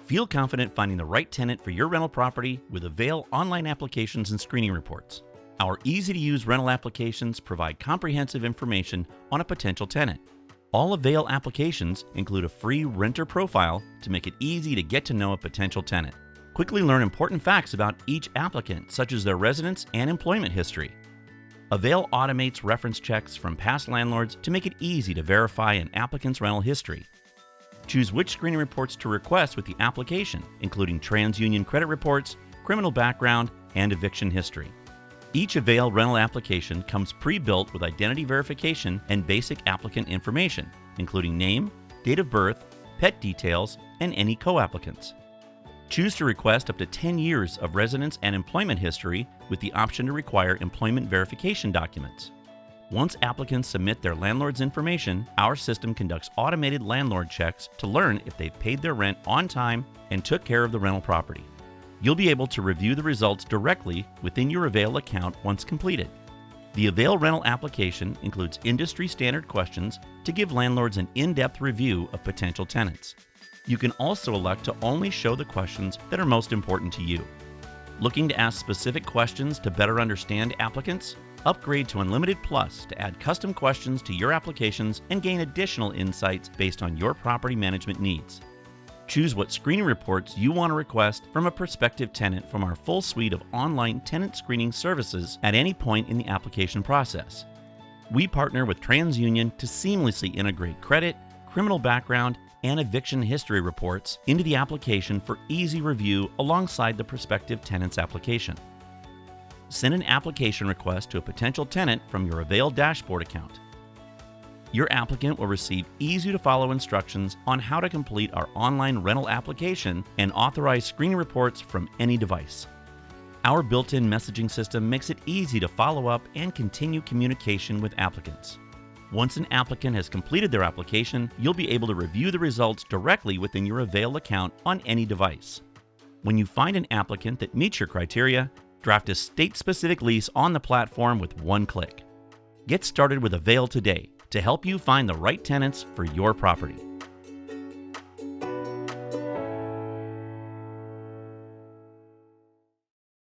Feel confident finding the right tenant for your rental property with Avail online applications and screening reports. Our easy-to-use rental applications provide comprehensive information on a potential tenant. All Avail applications include a free renter profile to make it easy to get to know a potential tenant. Quickly learn important facts about each applicant, such as their residence and employment history. Avail automates reference checks from past landlords to make it easy to verify an applicant's rental history. Choose which screening reports to request with the application, including TransUnion credit reports, criminal background, and eviction history. Each Avail rental application comes pre-built with identity verification and basic applicant information, including name, date of birth, pet details, and any co-applicants. Choose to request up to 10 years of residence and employment history with the option to require employment verification documents. Once applicants submit their landlord's information, our system conducts automated landlord checks to learn if they've paid their rent on time and took care of the rental property. You'll be able to review the results directly within your Avail account once completed. The Avail rental application includes industry standard questions to give landlords an in-depth review of potential tenants. You can also elect to only show the questions that are most important to you. Looking to ask specific questions to better understand applicants? Upgrade to Unlimited Plus to add custom questions to your applications and gain additional insights based on your property management needs. Choose what screening reports you want to request from a prospective tenant from our full suite of online tenant screening services at any point in the application process. We partner with TransUnion to seamlessly integrate credit, criminal background, and eviction history reports into the application for easy review alongside the prospective tenant's application. Send an application request to a potential tenant from your Avail dashboard account. Your applicant will receive easy-to-follow instructions on how to complete our online rental application and authorize screening reports from any device. Our built-in messaging system makes it easy to follow up and continue communication with applicants. Once an applicant has completed their application, you'll be able to review the results directly within your Avail account on any device. When you find an applicant that meets your criteria, draft a state-specific lease on the platform with one click. Get started with Avail today to help you find the right tenants for your property.